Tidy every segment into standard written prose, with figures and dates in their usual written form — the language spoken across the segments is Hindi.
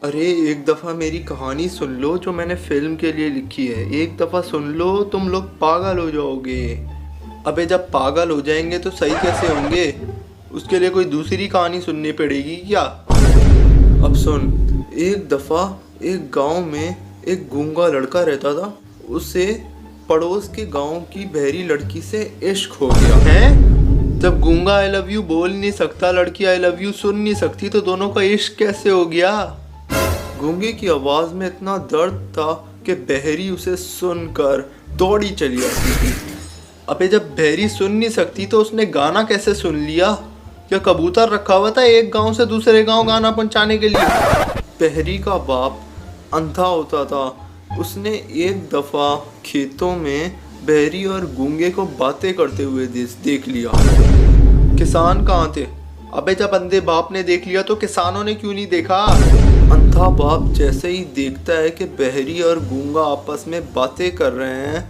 अरे एक दफ़ा मेरी कहानी सुन लो जो मैंने फिल्म के लिए लिखी है। एक दफ़ा सुन लो, तुम लोग पागल हो जाओगे। अबे जब पागल हो जाएंगे तो सही कैसे होंगे? उसके लिए कोई दूसरी कहानी सुननी पड़ेगी क्या? अब सुन। एक दफ़ा एक गांव में एक गूंगा लड़का रहता था। उसे पड़ोस के गांव की बहरी लड़की से इश्क हो गया है। जब गूंगा आई लव यू बोल नहीं सकता, लड़की आई लव यू सुन नहीं सकती, तो दोनों का इश्क कैसे हो गया? गूंगे की आवाज में इतना दर्द था कि बहरी उसे सुनकर दौड़ी चली आती थी। अबे जब बहरी सुन नहीं सकती तो उसने गाना कैसे सुन लिया? क्या कबूतर रखा हुआ था एक गांव से दूसरे गांव गाना पहुंचाने के लिए? बहरी का बाप अंधा होता था। उसने एक दफा खेतों में बहरी और गूंगे को बातें करते हुए देख लिया। किसान कहाँ थे? अबे जब अंधे बाप ने देख लिया तो किसानों ने क्यों नहीं देखा? अंधा बाप जैसे ही देखता है कि बहरी और गूंगा आपस में बातें कर रहे हैं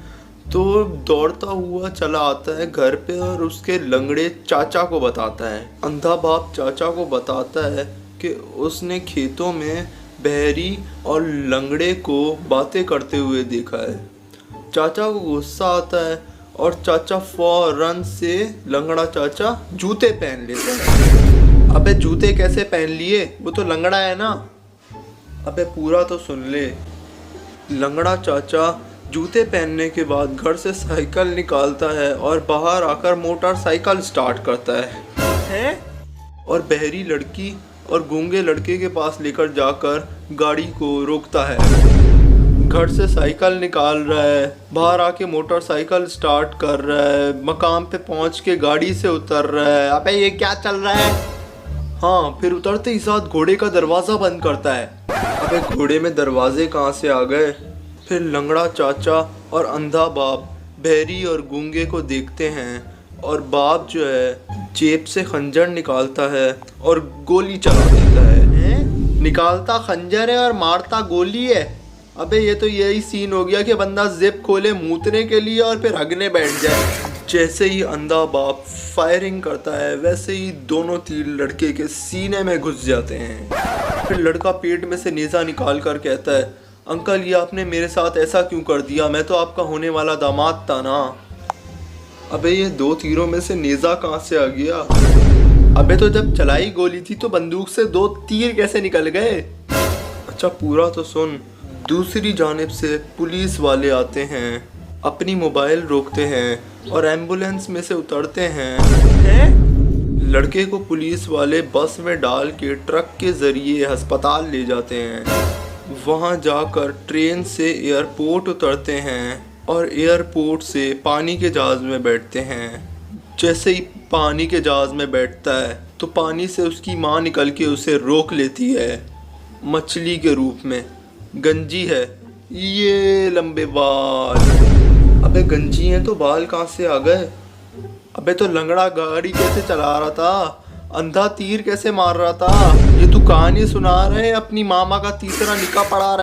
तो दौड़ता हुआ चला आता है घर पे और उसके लंगड़े चाचा को बताता है। अंधा बाप चाचा को बताता है कि उसने खेतों में बहरी और लंगड़े को बातें करते हुए देखा है। चाचा को गुस्सा आता है और चाचा फौरन से लंगड़ा चाचा जूते पहन लेता है। अबे जूते कैसे पहन लिए? वो तो लंगड़ा है ना। अबे पूरा तो सुन ले। लंगड़ा चाचा जूते पहनने के बाद घर से साइकिल निकालता है और बाहर आकर मोटरसाइकिल स्टार्ट करता है और बहरी लड़की और गूंगे लड़के के पास लेकर जाकर गाड़ी को रोकता है। घर से साइकिल निकाल रहा है, बाहर आके मोटरसाइकिल स्टार्ट कर रहा है, मकाम पे पहुंच के गाड़ी से उतर रहा है। अबे ये क्या चल रहा है? हाँ, फिर उतरते ही साथ घोड़े का दरवाज़ा बंद करता है। अबे घोड़े में दरवाजे कहाँ से आ गए? फिर लंगड़ा चाचा और अंधा बाप बहरी और गूंगे को देखते हैं और बाप जो है जेब से खंजर निकालता है और गोली चला देता है। निकालता खंजर है और मारता गोली है। अबे ये तो यही सीन हो गया कि बंदा जिप खोले मूतने के लिए और फिर हगने बैठ जाए। जैसे ही अंधा बाप फायरिंग करता है वैसे ही दोनों तीर लड़के के सीने में घुस जाते हैं। फिर लड़का पेट में से नेज़ा निकाल कर कहता है, अंकल ये आपने मेरे साथ ऐसा क्यों कर दिया? मैं तो आपका होने वाला दामाद था ना। अबे ये दो तीरों में से नेज़ा कहाँ से आ गया? अबे तो जब चलाई गोली थी तो बंदूक से दो तीर कैसे निकल गए? अच्छा पूरा तो सुन। दूसरी जानिब से पुलिस वाले आते हैं, अपनी मोबाइल रोकते हैं और एम्बुलेंस में से उतरते हैं। लड़के को पुलिस वाले बस में डाल के ट्रक के ज़रिए अस्पताल ले जाते हैं। वहाँ जाकर ट्रेन से एयरपोर्ट उतरते हैं और एयरपोर्ट से पानी के जहाज़ में बैठते हैं। जैसे ही पानी के जहाज़ में बैठता है तो पानी से उसकी माँ निकल के उसे रोक लेती है, मछली के रूप में। गंजी है, ये लंबे बाल। अबे गंजी हैं तो बाल कहाँ से आ गए? अबे तो लंगड़ा गाड़ी कैसे चला रहा था? अंधा तीर कैसे मार रहा था? ये तू कहानी सुना रहे अपनी मामा का तीसरा निकाह पढ़ा रहा है।